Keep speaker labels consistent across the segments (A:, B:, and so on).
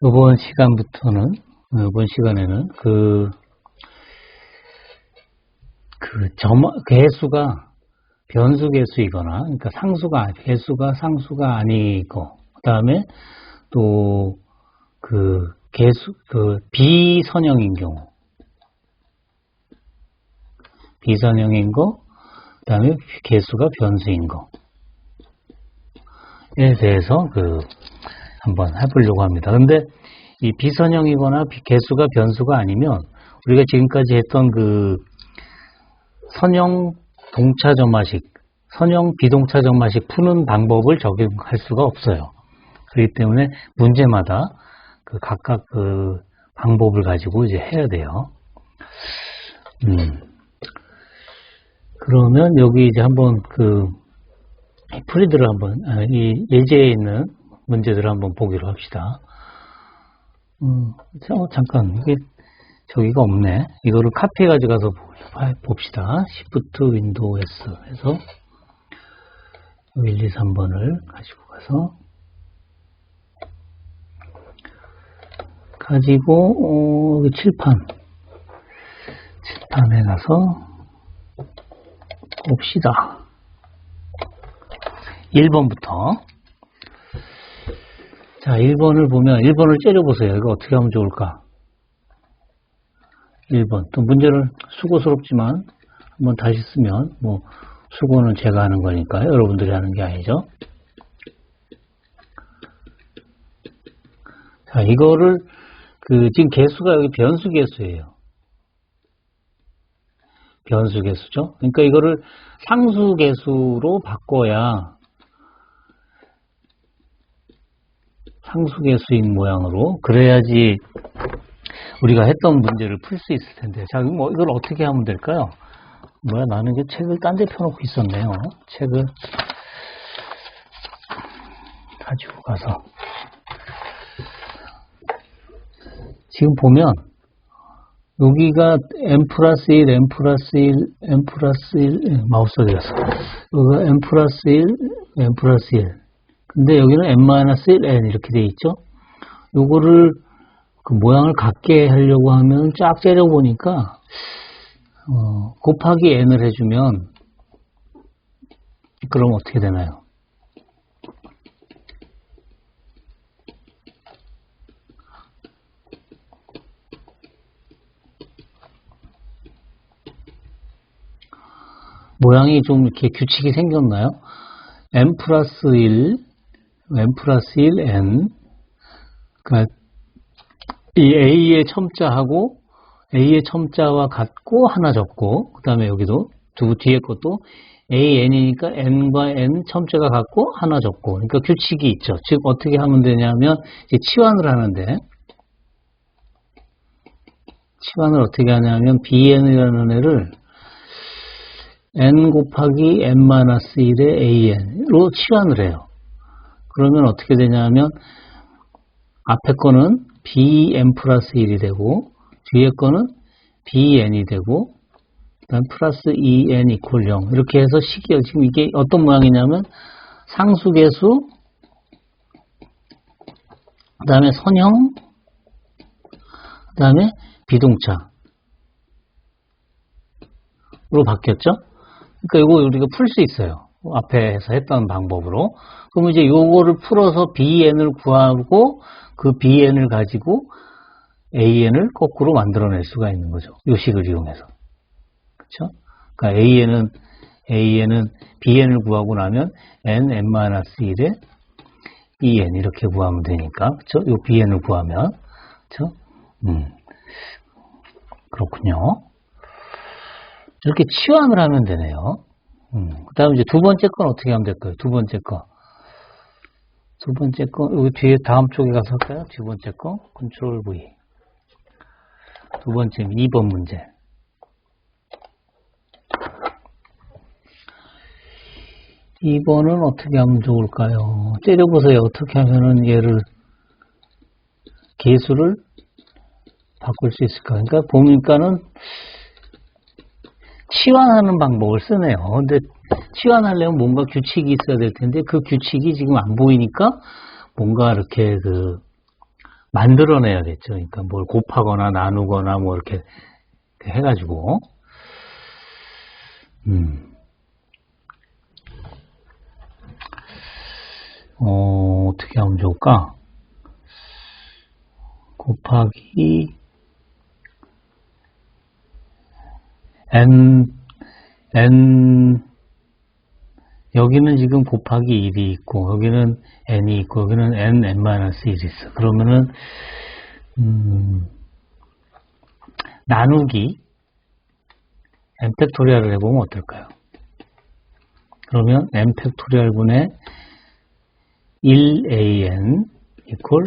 A: 이번 시간에는 개수가 변수 개수이거나, 그러니까 개수가 상수가 아니고, 그 다음에 또 비선형인 경우, 비선형인 거, 그 다음에 개수가 변수인 거에 대해서 한번 해보려고 합니다. 근데 이 비선형이거나 개수가 변수가 아니면 우리가 지금까지 했던 선형 동차점화식, 선형 비동차점화식 푸는 방법을 적용할 수가 없어요. 그렇기 때문에 문제마다 각각 방법을 가지고 이제 해야 돼요. 그러면 여기 이제 한번 풀이들을 이 예제에 있는 문제들을 한번 보기로 합시다. 잠깐, 이게 저기가 없네. 이거를 카피해 가지고 가서 봅시다. Shift Window S 해서 1, 2, 3번을 가지고 가지고 칠판에 가서 봅시다. 1번부터. 자, 1번을 보면 1번을 째려보세요. 이거 어떻게 하면 좋을까? 1번. 또 문제를 수고스럽지만 한번 다시 쓰면 수고는 제가 하는 거니까요. 여러분들이 하는 게 아니죠. 자, 이거를 지금 개수가 여기 변수 개수예요. 변수 개수죠. 그러니까 이거를 상수 개수로 바꿔야 상수 개수인 모양으로, 그래야지 우리가 했던 문제를 풀 수 있을 텐데. 자, 그럼 이걸 어떻게 하면 될까요? 나는 이제 책을 딴 데 펴놓고 있었네요. 책을 가지고 가서. 지금 보면 여기가 n 플러스 1, n 플러스 1, n 플러스 1, 마우스 어디 갔어? 여기가 n 플러스 1, n 플러스 1. 근데 여기는 n 마이너스 1, n 이렇게 돼 있죠? 요거를 모양을 같게 하려고 하면 쫙 째려보니까 곱하기 n을 해주면 그럼 어떻게 되나요? 모양이 좀 이렇게 규칙이 생겼나요? n 플러스 1, n 플러스 1, n. 그러니까 이 a의 첨자하고 a의 첨자와 같고 하나 적고, 그 다음에 여기도 뒤에 것도 an이니까 n과 n 첨자가 같고 하나 적고. 그러니까 규칙이 있죠. 즉 어떻게 하면 되냐면 이제 치환을 하는데, 치환을 어떻게 하냐면 bn이라는 애를 n 곱하기 n-1의 an으로 치환을 해요. 그러면 어떻게 되냐면 앞에 거는 bn 플러스 1이 되고 뒤에 거는 bn이 되고 그다음 플러스 2n 이퀄 0 이렇게 해서 식이요. 지금 이게 어떤 모양이냐면 상수계수, 그 다음에 선형, 그 다음에 비동차로 바뀌었죠. 그러니까 이거 우리가 풀 수 있어요. 앞에서 했던 방법으로. 그럼 이제 요거를 풀어서 bn을 구하고 그 bn을 가지고 an을 거꾸로 만들어낼 수가 있는 거죠. 요 식을 이용해서. 그렇죠? 그러니까 an은 bn을 구하고 나면 n-1에 en 이렇게 구하면 되니까. 그렇죠? 요 bn을 구하면. 그렇죠? 그렇군요. 이렇게 치환을 하면 되네요. 그 다음에 이제 두 번째 건 어떻게 하면 될까요? 두 번째 거, 여기 뒤에 다음 쪽에 가서 할까요? 두 번째 거, 컨트롤 V. 두 번째, 2번 문제. 2번은 어떻게 하면 좋을까요? 때려보세요. 어떻게 하면은 얘를, 개수를 바꿀 수 있을까? 그러니까 보니까는 치환하는 방법을 쓰네요. 근데 치환하려면 뭔가 규칙이 있어야 될 텐데 그 규칙이 지금 안 보이니까 뭔가 이렇게 만들어내야겠죠. 그러니까 뭘 곱하거나 나누거나 뭐 이렇게 해가지고 어떻게 하면 좋을까? 곱하기 n 여기는 지금 곱하기 1이 있고 여기는 n이 있고 여기는 n-1이 있어. 그러면은 나누기 n 팩토리얼을 해보면 어떨까요? 그러면 n 팩토리얼분의 1an 이퀄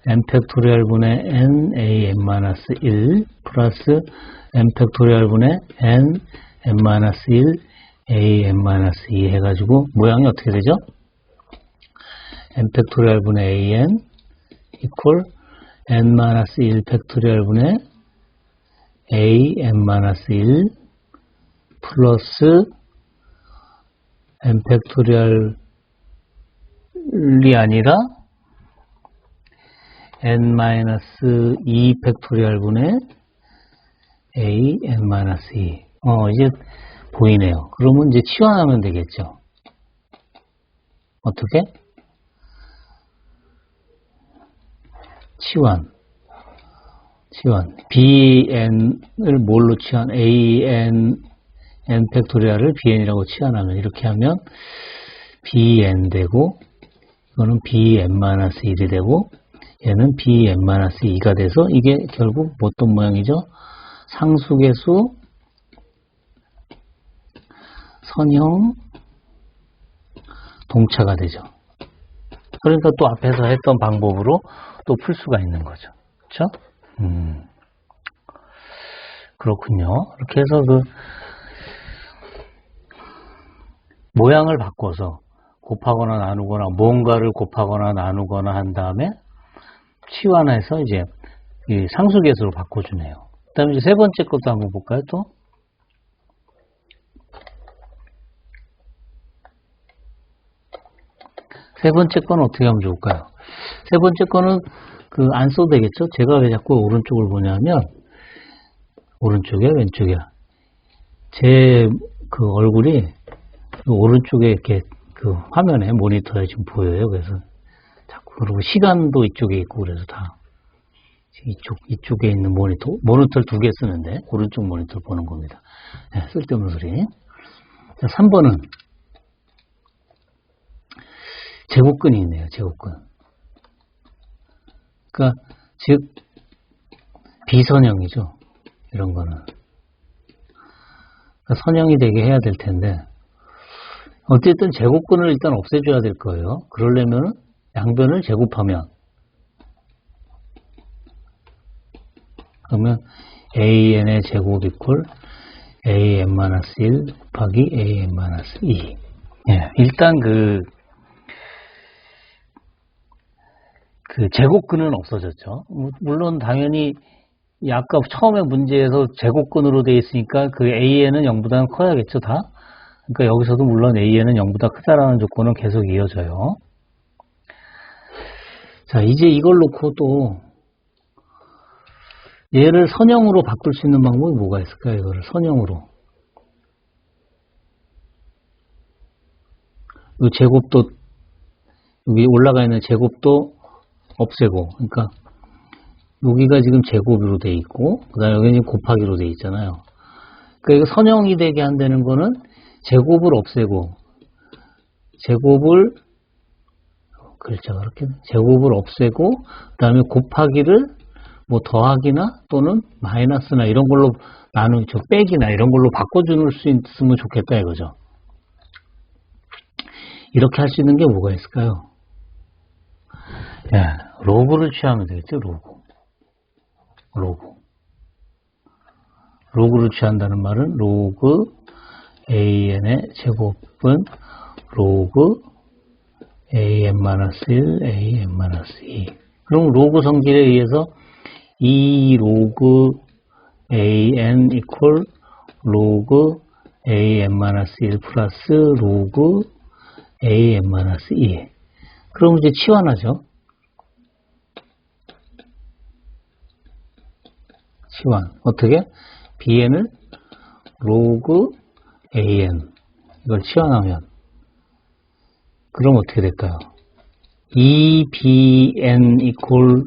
A: n 팩토리얼분의 n-1 플러스 n 팩토리얼분의 n-1 an-2 해가지고 모양이 어떻게 되죠? n 팩토리얼분의 an 이퀄 n-1 팩토리얼분의 an-1 플러스 n 팩토리얼이 아니라 n-2 팩토리얼분의 an-2 이제 보이네요. 그러면 이제 치환하면 되겠죠. 어떻게? 치환 bn을 뭘로 치환? an n 팩토리얼을 bn이라고 치환하면 이렇게 하면 bn 되고 이거는 bn-1이 되고 얘는 bn-2가 돼서 이게 결국 어떤 모양이죠? 상수계수 선형 동차가 되죠. 그러니까 또 앞에서 했던 방법으로 또 풀 수가 있는 거죠. 그렇죠? 그렇군요. 이렇게 해서 모양을 바꿔서 곱하거나 나누거나 뭔가를 곱하거나 나누거나 한 다음에 치환해서 이제 이 상수계수로 바꿔주네요. 그 다음에 이제 세 번째 것도 한번 볼까요? 또 세 번째 건 어떻게 하면 좋을까요? 세 번째 거는 안 써도 되겠죠? 제가 왜 자꾸 오른쪽을 보냐면 오른쪽이야 왼쪽이야 제 얼굴이 오른쪽에 이렇게 화면에 모니터에 지금 보여요. 그래서 자꾸 그리고 시간도 이쪽에 있고 그래서 다 이쪽에 있는 모니터를 두 개 쓰는데 오른쪽 모니터를 보는 겁니다. 네, 쓸데없는 소리. 자, 3번은 제곱근이 있네요. 제곱근. 그러니까 즉 비선형이죠. 이런 거는. 그러니까 선형이 되게 해야 될 텐데 어쨌든 제곱근을 일단 없애줘야 될 거예요. 그러려면 양변을 제곱하면 그러면 an의 제곱 이퀄 an-1 곱하기 an-2 예, 일단 그 제곱근은 없어졌죠. 물론 당연히 아까 처음에 문제에서 제곱근으로 되어 있으니까 그 an은 0보다는 커야겠죠, 다. 그러니까 여기서도 물론 an은 0보다 크다라는 조건은 계속 이어져요. 자, 이제 이걸 놓고 또 얘를 선형으로 바꿀 수 있는 방법이 뭐가 있을까요? 이거를 선형으로. 이 제곱도 여기 올라가 있는 제곱도 없애고, 그러니까 여기가 지금 제곱으로 돼 있고, 그다음에 여기는 곱하기로 돼 있잖아요. 그러니까 선형이 되게 한다는 거는 제곱을 없애고, 글자가 이렇게 제곱을 없애고, 그다음에 곱하기를 뭐 더하기나 또는 마이너스나 이런 걸로 빼기나 이런 걸로 바꿔줄 수 있으면 좋겠다 이거죠. 이렇게 할 수 있는 게 뭐가 있을까요? 예, 로그를 취하면 되겠죠, 로그를 취한다는 말은 로그 an의 제곱은 로그 an-1, an-2. 그럼 로그 성질에 의해서 2 로그 an 이퀄 로그 an-1 플러스 로그 an-2. 그럼 이제 치환하죠. 치환. 어떻게? bn을 로그 an. 이걸 치환하면. 그럼 어떻게 될까요? 2bn 이퀄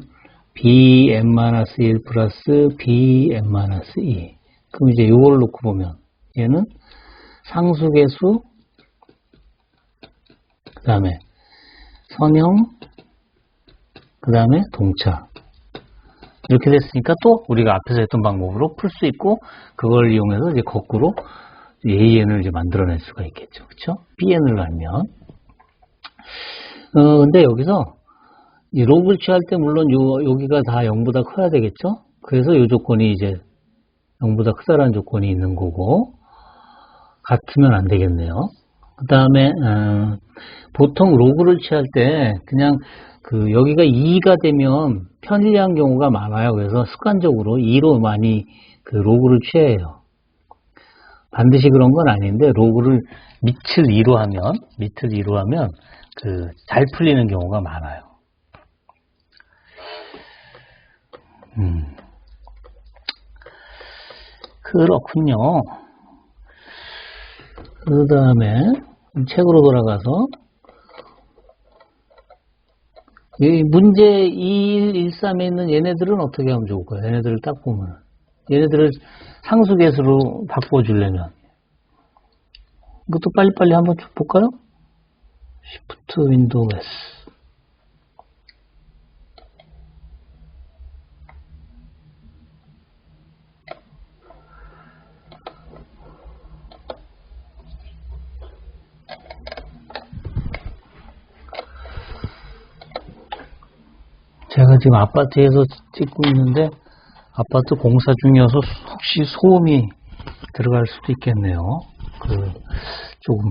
A: bn-1 플러스 bn-2. 그럼 이제 이걸 놓고 보면 얘는 상수계수 그 다음에 선형 그 다음에 동차 이렇게 됐으니까 또 우리가 앞에서 했던 방법으로 풀 수 있고 그걸 이용해서 이제 거꾸로 an을 이제 만들어낼 수가 있겠죠. 그쵸? bn을 알면 근데 여기서 이 로그를 취할 때 물론 여기가 다 0보다 커야 되겠죠? 그래서 이 조건이 이제 0보다 크다라는 조건이 있는 거고 같으면 안 되겠네요. 그 다음에 보통 로그를 취할 때 그냥 그 여기가 2가 되면 편리한 경우가 많아요. 그래서 습관적으로 2로 많이 그 로그를 취해요. 반드시 그런 건 아닌데 로그를 밑을 2로 하면 그 잘 풀리는 경우가 많아요. 그렇군요. 그 다음에 책으로 돌아가서 이 문제 2113에 있는 얘네들은 어떻게 하면 좋을까요? 얘네들을 딱 보면 얘네들을 상수계수로 바꿔주려면 이것도 빨리빨리 한번 쭉 볼까요? Shift Window S 제가 지금 아파트에서 찍고 있는데 아파트 공사 중이어서 혹시 소음이 들어갈 수도 있겠네요. 조금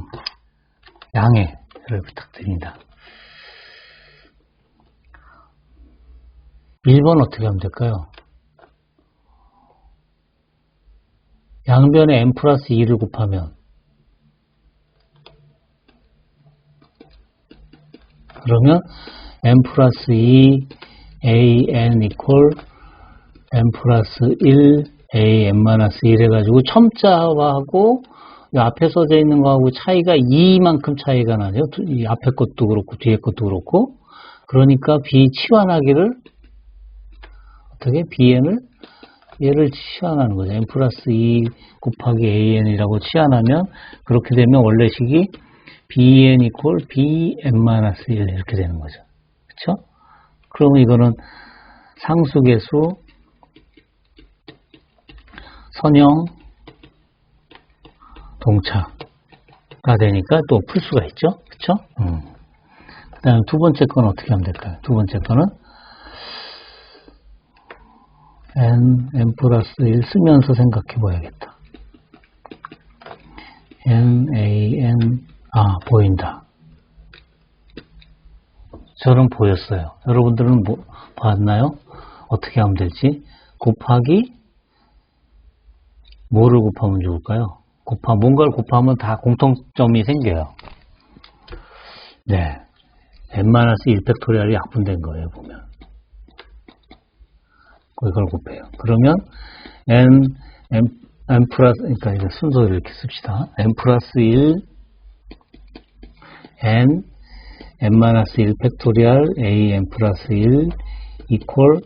A: 양해를 부탁드립니다. 1번 어떻게 하면 될까요? 양변에 n 플러스 2를 곱하면 그러면 n 플러스 2 an 이퀄 n 플러스 1 an-1 해가지고 첨자하고 앞에 써져 있는 거하고 차이가 2만큼 차이가 나죠. 이 앞에 것도 그렇고 뒤에 것도 그렇고 그러니까 b 치환하기를 어떻게 bn을 얘를 치환하는 거죠. n 플러스 2 곱하기 an이라고 치환하면 그렇게 되면 원래식이 bn 이퀄 bn-1 이렇게 되는 거죠. 그렇죠? 그러면 이거는 상수계수 선형 동차가 되니까 또 풀 수가 있죠. 그쵸? 그 다음에 두 번째 건 어떻게 하면 될까요? 두 번째 거는 n 플러스 1 쓰면서 생각해 봐야겠다. 보인다. 저는 보였어요. 여러분들은 봤나요? 어떻게 하면 될지? 곱하기 뭐를 곱하면 좋을까요? 뭔가를 곱하면 다 공통점이 생겨요. 네. n-1 팩토리얼이 약분된 거예요, 보면. 이걸 곱해요. 그러면 n 플러스, 그러니까 이제 순서를 이렇게 씁시다. n 플러스 1, n-1 팩토리얼 an 플러스 1 이퀄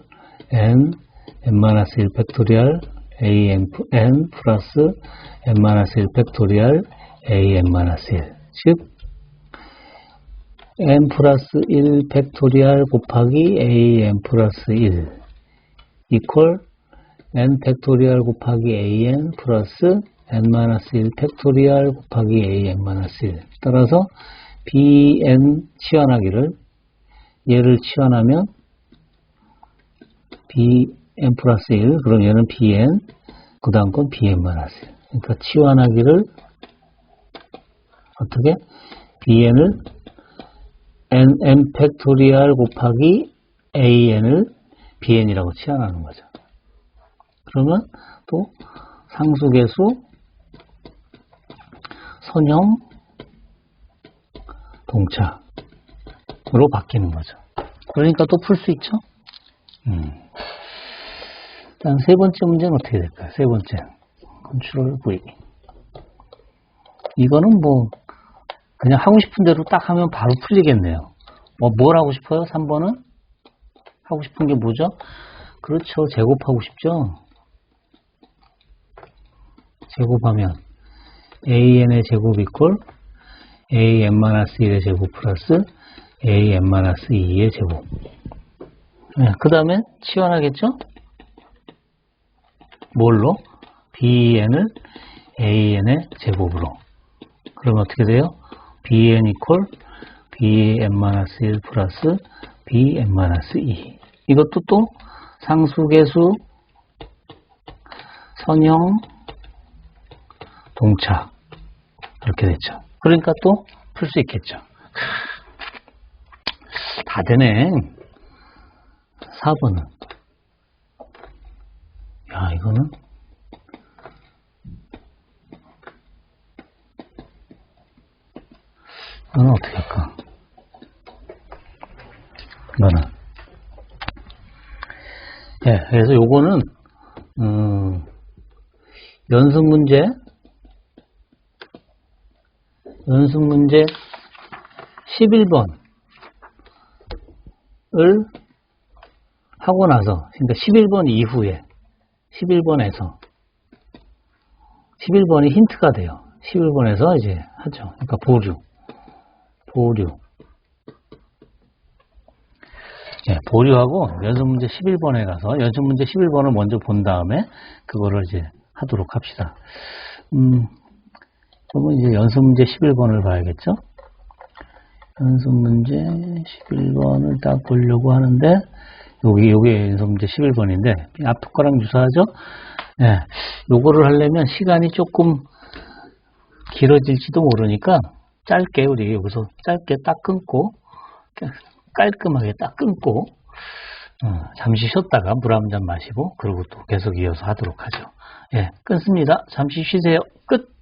A: n-1 팩토리얼 an 플러스 n-1 팩토리얼 an-1 즉 n 플러스 1 팩토리얼 곱하기 an 플러스 1 이퀄 n 팩토리얼 곱하기 an 플러스 n-1 팩토리얼 곱하기 an-1 따라서 bn 치환하기를 얘를 치환하면 bn 플러스 1 그럼 얘는 bn 그 다음 건 bn-1 그러니까 치환하기를 어떻게? bn을 n 팩토리얼 곱하기 an을 bn이라고 치환하는 거죠. 그러면 또 상수계수 선형 동착으로 바뀌는 거죠. 그러니까 또 풀 수 있죠. 일단 세 번째 문제는 어떻게 될까요? 세 번째 컨트롤 V. 이거는 뭐 그냥 하고 싶은 대로 딱 하면 바로 풀리겠네요. 뭘 하고 싶어요? 3번은 하고 싶은 게 뭐죠? 그렇죠. 제곱하고 싶죠. 제곱하면 AN의 제곱 이퀄 AN-1의 제곱 플러스 AN-2의 제곱. 네, 그 다음에 치환하겠죠? 뭘로? BN을 AN의 제곱으로. 그러면 어떻게 돼요? BN 이퀄 BN-1 플러스 BN-2. 이것도 또 상수계수 선형 동착. 이렇게 됐죠. 그러니까 또 풀 수 있겠죠. 다 되네. 4번은. 야, 이거는 어떻게 할까? 이거는. 네, 그래서 요거는, 연습 문제 11번을 하고 나서, 그러니까 11번 이후에, 11번에서, 11번이 힌트가 돼요. 11번에서 이제 하죠. 그러니까 보류. 네, 보류하고 연습 문제 11번에 가서 연습 문제 11번을 먼저 본 다음에 그거를 이제 하도록 합시다. 그러면 이제 연습 문제 11번을 봐야겠죠? 연습 문제 11번을 딱 보려고 하는데, 요게 연습 문제 11번인데, 앞 거랑 유사하죠? 네, 요거를 하려면 시간이 조금 길어질지도 모르니까, 짧게, 우리 여기서 짧게 딱 끊고, 깔끔하게 딱 끊고, 잠시 쉬었다가 물 한 잔 마시고, 그리고 또 계속 이어서 하도록 하죠. 예, 끊습니다. 잠시 쉬세요. 끝!